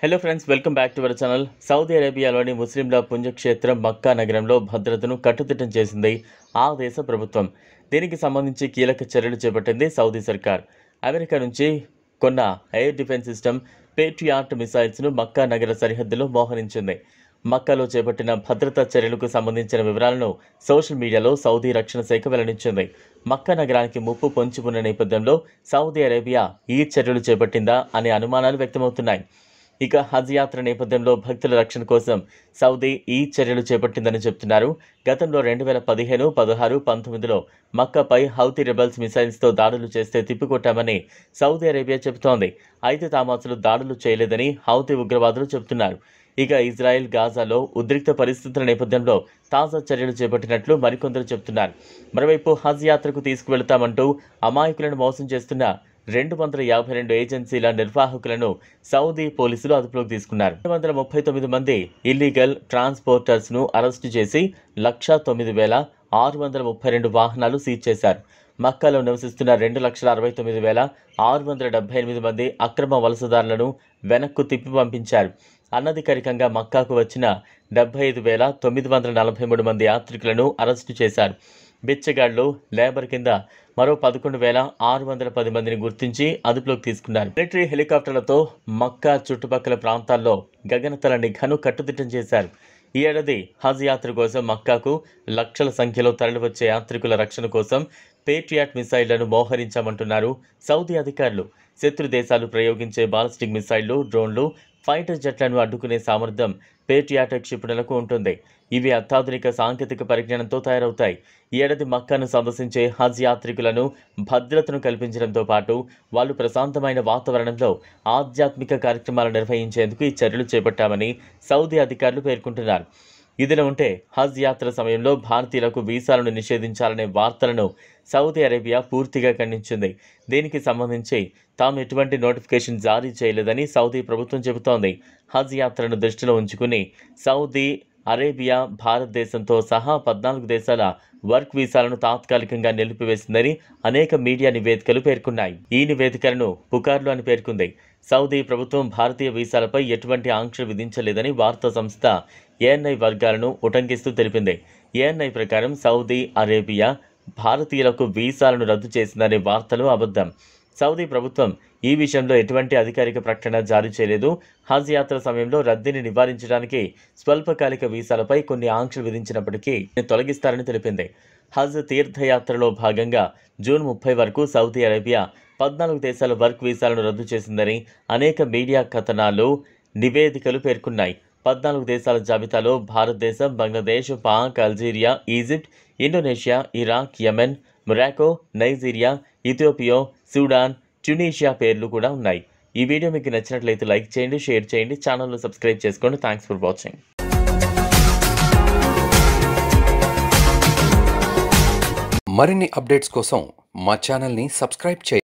Hello friends, welcome back to our channel. Saudi అరేబియాలోని ముస్లింల పుణ్యక్షేత్రం మక్కా నగరంలో భద్రతను కట్టుదిట్టం చేసింది ఆ దేశ ప్రభుత్వం. దీనికి సంబంధించి కీలక చర్యలు చేపట్టింది సౌదీ సర్కార్. అమెరికా నుంచి కొన్న ఎయిర్ డిఫెన్స్ సిస్టమ్ పేట్రియాట్ మిసైల్స్ను మక్కా నగర సరిహద్దులో మోహరించింది. మక్కాలో చేపట్టిన భద్రతా చర్యలకు సంబంధించిన వివరాలను సోషల్ మీడియాలో సౌదీ రక్షణ శాఖ వెల్లడించింది. మక్కా నగరానికి ముప్పు పొంచి ఉన్న నేపథ్యంలో సౌదీ అరేబియా ఈ చర్యలు చేపట్టిందా అనే అనుమానాలు వ్యక్తమవుతున్నాయి. ఇక హజ్ యాత్ర నేపథ్యంలో భక్తుల రక్షణ కోసం సౌదీ ఈ చర్యలు చేపట్టిందని చెబుతున్నారు. గతంలో 2015, 16, 19లో మక్కాపై హౌతీ రెబల్స్ మిసైల్స్తో దాడులు చేస్తే తిప్పికొట్టామని సౌదీ అరేబియా చెబుతోంది. అయితే తాము అసలు దాడులు చేయలేదని హౌతీ ఉగ్రవాదులు చెబుతున్నారు. ఇక ఇజ్రాయెల్ గాజాలో ఉద్రిక్త పరిస్థితుల నేపథ్యంలో తాజా చర్యలు చేపట్టినట్లు మరికొందరు చెబుతున్నారు. మరోవైపు హజ్ యాత్రకు తీసుకువెళతామంటూ అమాయకులను మోసం చేస్తున్న 252 ఏజెన్సీల నిర్వాహకులను సౌదీ పోలీసులు అదుపులోకి తీసుకున్నారు. 239 మంది ఇల్లీగల్ ట్రాన్స్పోర్టర్స్ను అరెస్టు చేసి 1,09,632 వాహనాలు సీజ్ చేశారు. మక్కాలో నివసిస్తున్న 2,69,678 మంది అక్రమ వలసదారులను వెనక్కు తిప్పి పంపించారు. అనధికారికంగా మక్కాకు వచ్చిన 75,943 మంది యాత్రికులను అరెస్టు చేశారు. బిచ్చగాళ్లు, లేబర్ కింద మరో 11,610 మందిని గుర్తించి అదుపులోకి తీసుకున్నారు. మిలిటరీ హెలికాప్టర్లతో మక్కా చుట్టుపక్కల ప్రాంతాల్లో గగనతల నిఘాను కట్టుదిట్టం చేశారు. ఈ ఏడాది హజ్ యాత్ర కోసం మక్కాకు లక్షల సంఖ్యలో తరలివచ్చే యాత్రికుల రక్షణ కోసం పేట్రియాట్ మిసైళ్లను మోహరించామంటున్నారు సౌదీ అధికారులు. శత్రు దేశాలు ప్రయోగించే బాలిస్టిక్ మిసైళ్లు, డ్రోన్లు, ఫైటర్ జెట్లను అడ్డుకునే సామర్థ్యం పేట్రియాట్ క్షిపణులకు ఉంటుంది. ఇవి అత్యాధునిక సాంకేతిక పరిజ్ఞానంతో తయారవుతాయి. ఈ ఏడాది మక్కాను సందర్శించే హజ్ యాత్రికులను భద్రతను కల్పించడంతో పాటు వాళ్ళు ప్రశాంతమైన వాతావరణంలో ఆధ్యాత్మిక కార్యక్రమాలు నిర్వహించేందుకు ఈ చర్యలు చేపట్టామని సౌదీ అధికారులు పేర్కొంటున్నారు. ఇదిలా ఉంటే హజ్ యాత్ర సమయంలో భారతీయులకు వీసాలను నిషేధించాలనే వార్తలను సౌదీ అరేబియా పూర్తిగా ఖండించింది. దీనికి సంబంధించి తాము ఎటువంటి నోటిఫికేషన్ జారీ చేయలేదని సౌదీ ప్రభుత్వం చెబుతోంది. హజ్ యాత్రను దృష్టిలో ఉంచుకుని సౌదీ అరేబియా భారతదేశంతో సహా 14 దేశాల వర్క్ వీసాలను తాత్కాలికంగా నిలిపివేసిందని అనేక మీడియా నివేదికలు పేర్కొన్నాయి. ఈ నివేదికలను పుకార్లు అని పేర్కొంది. సౌదీ ప్రభుత్వం భారతీయ వీసాలపై ఎటువంటి ఆంక్షలు విధించలేదని వార్తా సంస్థ ఏఎన్ఐ వర్గాలను ఉటంకిస్తూ తెలిపింది. ఏఎన్ఐ ప్రకారం సౌదీ అరేబియా భారతీయులకు వీసాలను రద్దు చేసిందనే వార్తలు అబద్ధం. సౌదీ ప్రభుత్వం ఈ విషయంలో ఎటువంటి అధికారిక ప్రకటన జారీ చేయలేదు. హజ్ యాత్ర సమయంలో రద్దీని నివారించడానికి స్వల్పకాలిక వీసాలపై కొన్ని ఆంక్షలు విధించినప్పటికీ తొలగిస్తారని తెలిపింది. హజ్ తీర్థయాత్రలో భాగంగా జూన్ 30 వరకు సౌదీ అరేబియా 14 దేశాల వర్క్ వీసాలను రద్దు చేసిందని అనేక మీడియా కథనాలు, నివేదికలు పేర్కొన్నాయి. 14 దేశాల జాబితాలో భారతదేశం, Bangladesh, Pak, Algeria, Egypt, Indonesia, Iraq, Yemen, Morocco, Nigeria, Ethiopia, Sudan, Tunisia పేర్లు కూడా ఉన్నాయి. ఈ వీడియో మీకు నచ్చినట్లయితే లైక్ చేయండి, షేర్ చేయండి, ఛానల్ను సబ్స్క్రైబ్ చేసుకోండి. Thanks for watching. మరిన్ని అప్డేట్స్ కోసం మా ఛానల్ని సబ్స్క్రైబ్ చేయండి.